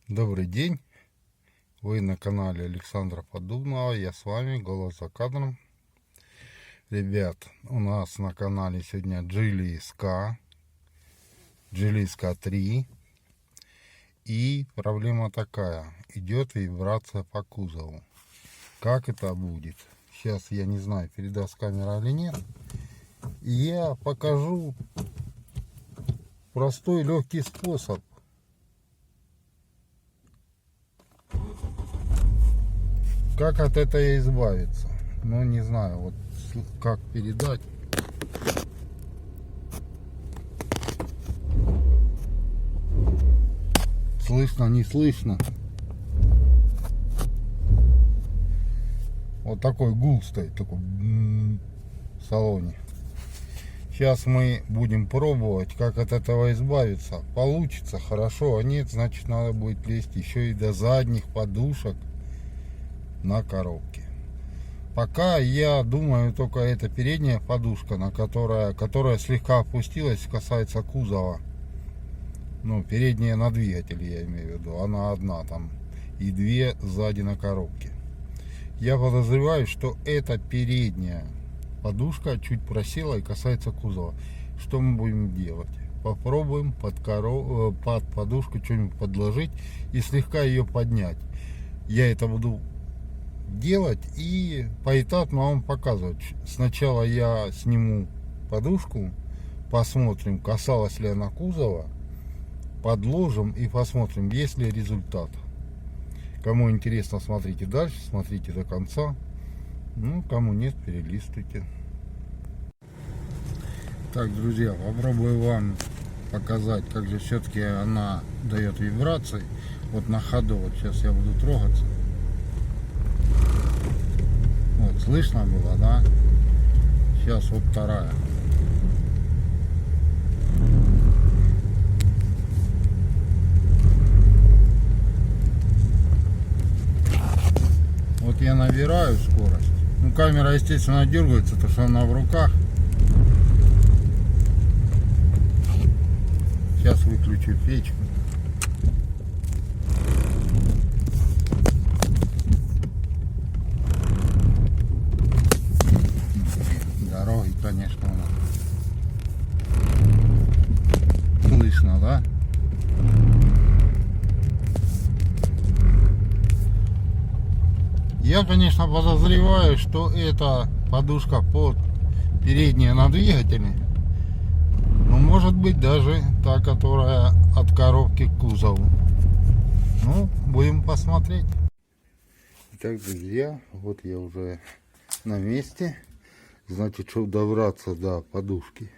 Добрый день, вы на канале Александра Поддубного, я с вами, голос за кадром. Ребят, у нас на канале сегодня Geely SK 3. И проблема такая, идет вибрация по кузову. Как это будет? Сейчас я не знаю, передаст камера или нет. Я покажу простой легкий способ. Как от этого избавиться? Ну, не знаю, вот как передать. Слышно, не слышно. Вот такой гул стоит, такой в салоне. Сейчас мы будем пробовать, как от этого избавиться. Получится хорошо, а нет, значит надо будет лезть еще и до задних подушек на коробке. Пока я думаю, только эта передняя подушка, которая слегка опустилась, касается кузова. Ну, передняя на двигателе, я имею в виду. Она одна там. И две сзади на коробке. Я подозреваю, что эта передняя подушка чуть просела и касается кузова. Что мы будем делать? Попробуем под подушку что-нибудь подложить и слегка ее поднять. Я это буду делать и поэтапно вам показывать. Сначала я сниму подушку, посмотрим, касалась ли она кузова, подложим и посмотрим, есть ли результат. Кому интересно, смотрите дальше, смотрите до конца. Ну, кому нет, перелистывайте. Так, друзья, попробую вам показать, как же все-таки она дает вибрации. Вот на ходу, вот сейчас я буду трогаться. Вот, слышно было, да? Сейчас вот вторая. Вот я набираю скорость. Ну, камера, естественно, дергается, потому что она в руках. Сейчас выключу печку. Дороги, конечно, у нас. Слышно, да? Я, конечно, подозреваю, что это подушка под передняя на двигателе. Но может быть даже та, которая от коробки к кузову. Ну, будем посмотреть. Итак, друзья, вот я уже на месте. Значит, чтобы добраться до подушки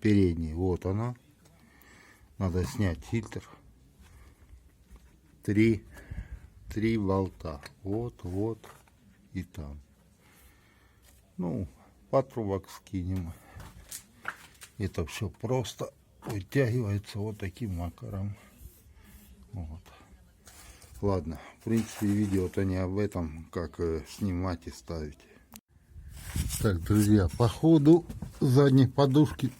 передней, вот она. Надо снять фильтр. Три болта. Вот и там. Ну, патрубок скинем. Это все просто вытягивается вот таким макаром. Вот. Ладно, в принципе, видео-то не об этом, как снимать и ставить. Так, друзья, по ходу задней подушки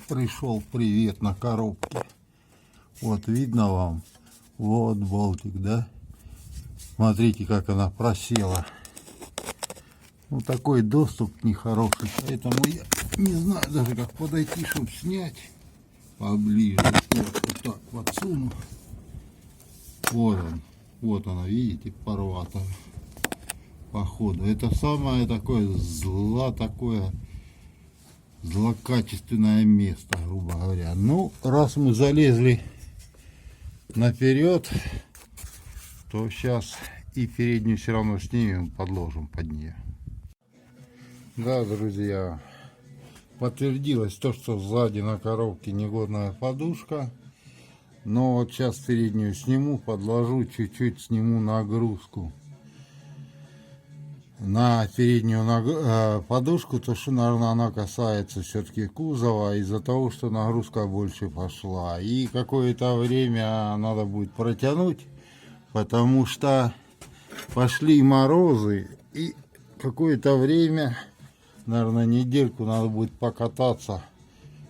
пришел привет на коробке. Вот видно вам. Вот болтик, да? Смотрите, как она просела. Ну, такой доступ нехороший. Поэтому я не знаю даже, как подойти, чтобы снять поближе. Вот так подсуну. Вот он. Вот она, видите, порвата. Походу. Это самое такое злокачественное место, грубо говоря. Ну, раз мы залезли наперед, то сейчас и переднюю все равно снимем, подложим под нее. Да, друзья, подтвердилось то, что сзади на коробке негодная подушка. Но вот сейчас переднюю сниму, подложу, чуть-чуть сниму нагрузку на переднюю подушку, то что, наверное, она касается все-таки кузова, из-за того, что нагрузка больше пошла. И какое-то время надо будет протянуть, потому что пошли морозы, и какое-то время, наверное, недельку надо будет покататься.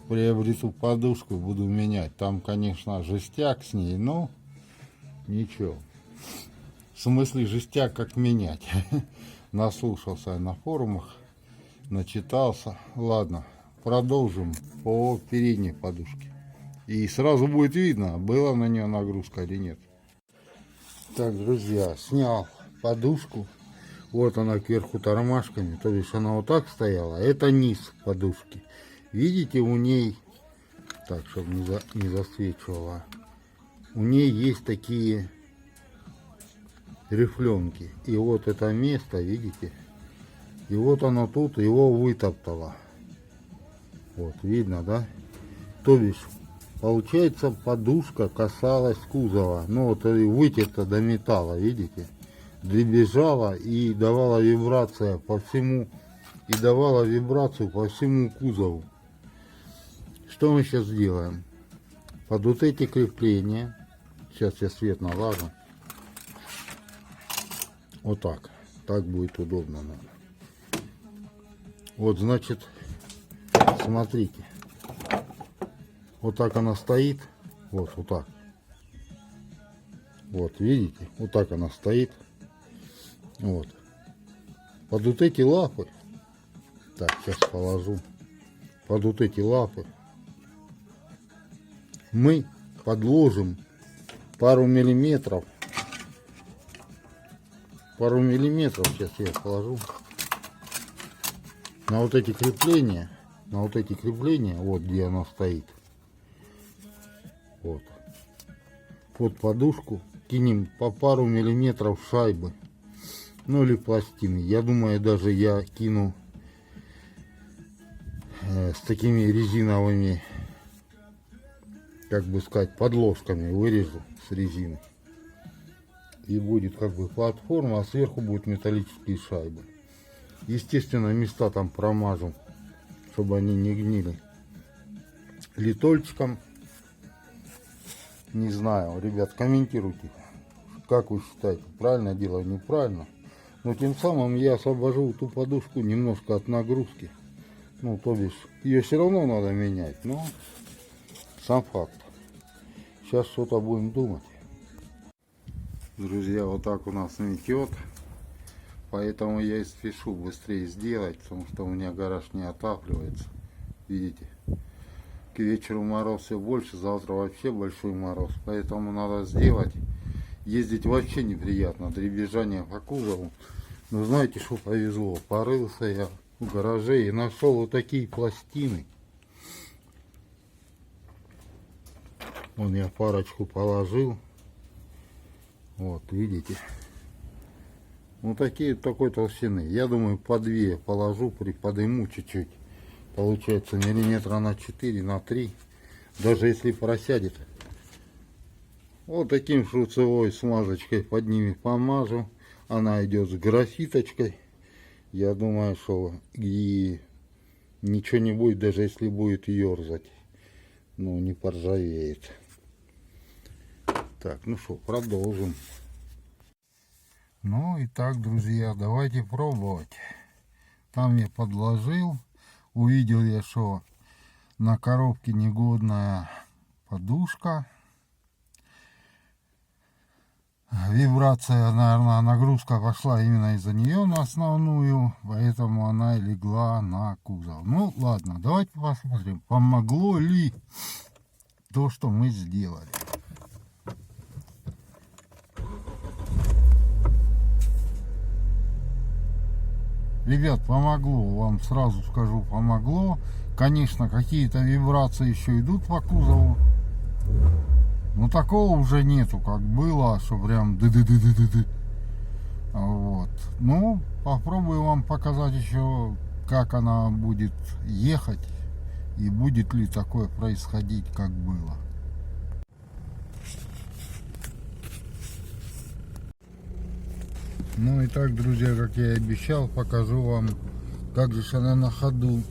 Приобрету подушку, буду менять. Там, конечно, жестяк с ней, но Ничего. В смысле жестяк как менять. Наслушался я на форумах, начитался. Ладно, продолжим по передней подушке. И сразу будет видно, была на нее нагрузка или нет. Так, друзья, снял подушку. Вот она кверху тормашками, то есть она вот так стояла. Это низ подушки. Видите, у ней, так, чтобы не засвечивала, у ней есть такие рифленки. И вот это место, видите, и вот оно тут его вытоптало. Вот, видно, да? То бишь, получается, подушка касалась кузова. Ну, вот и вытерта до металла, видите? Дребезжала и давала вибрацию по всему, кузову. Что мы сейчас сделаем? Под вот эти крепления, сейчас я свет наложу, вот так, так будет удобно, наверное. Вот, значит, смотрите, вот так она стоит, вот так, вот, видите, вот так она стоит. Вот. Под вот эти лапы, так, сейчас положу, под вот эти лапы мы подложим пару миллиметров, сейчас я положу на вот эти крепления, вот где она стоит, вот, под подушку кинем по пару миллиметров шайбы. Ну или пластины. Я думаю, даже я кину с такими резиновыми, как бы сказать, подложками, вырежу с резины. И будет как бы платформа, а сверху будут металлические шайбы. Естественно, места там промажу, чтобы они не гнили. Литольчиком, не знаю, ребят, комментируйте, как вы считаете, правильно делаю, неправильно. Но тем самым я освобожу эту подушку немножко от нагрузки. Ну, то бишь, ее все равно надо менять, но сам факт. Сейчас что-то будем думать. Друзья, вот так у нас метет. Поэтому я и спешу быстрее сделать, потому что у меня гараж не отапливается. Видите? К вечеру мороз все больше, завтра вообще большой мороз. Поэтому надо сделать. Ездить вообще неприятно, дребезжание по кузову. Но знаете, что повезло? Порылся я в гараже и нашел вот такие пластины. Вон я парочку положил. Вот, видите? Вот такой толщины. Я думаю, по 2 положу, подыму чуть-чуть. Получается миллиметра на 4, на 3. Даже если просядет. Вот таким шруцевой смазочкой под ними помажу. Она идет с графиточкой. Я думаю, что и ничего не будет, даже если будет ерзать. Ну, не поржавеет. Так, ну что, продолжим. Ну и так, друзья, давайте пробовать. Там я подложил. Увидел я, что на коробке негодная подушка. Вибрация, наверное, нагрузка пошла именно из-за нее на основную, поэтому она и легла на кузов. Ну ладно, давайте посмотрим, помогло ли то, что мы сделали. Ребят, помогло, вам сразу скажу, помогло. Конечно, какие-то вибрации еще идут по кузову. Но такого уже нету, как было, что прям ды-ды-ды-ды-ды. Вот. Ну, попробую вам показать еще, как она будет ехать. И будет ли такое происходить, как было. Ну и так, друзья, как я и обещал, покажу вам, как же она на ходу.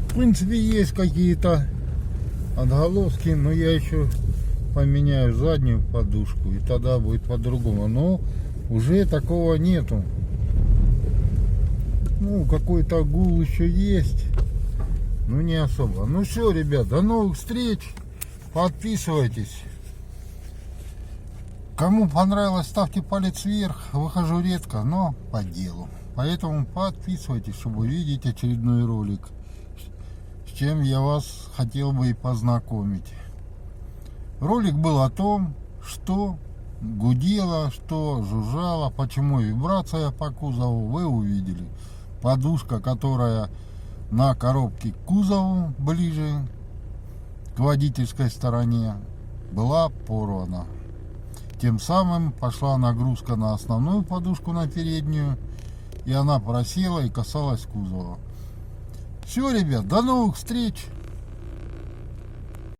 В принципе, есть какие-то отголоски, но я еще поменяю заднюю подушку, и тогда будет по-другому. Но уже такого нету. Ну, какой-то гул еще есть, Ну не особо. Ну все, ребят, до новых встреч. Подписывайтесь. Кому понравилось, ставьте палец вверх. Выхожу редко, но по делу. Поэтому подписывайтесь, чтобы увидеть очередной ролик, с чем я вас хотел бы и познакомить. Ролик был о том, что гудело, что жужжало, почему вибрация по кузову, вы увидели. Подушка, которая на коробке к кузову ближе к водительской стороне, была порвана. Тем самым пошла нагрузка на основную подушку, на переднюю, и она просела и касалась кузова. Все, ребят, до новых встреч!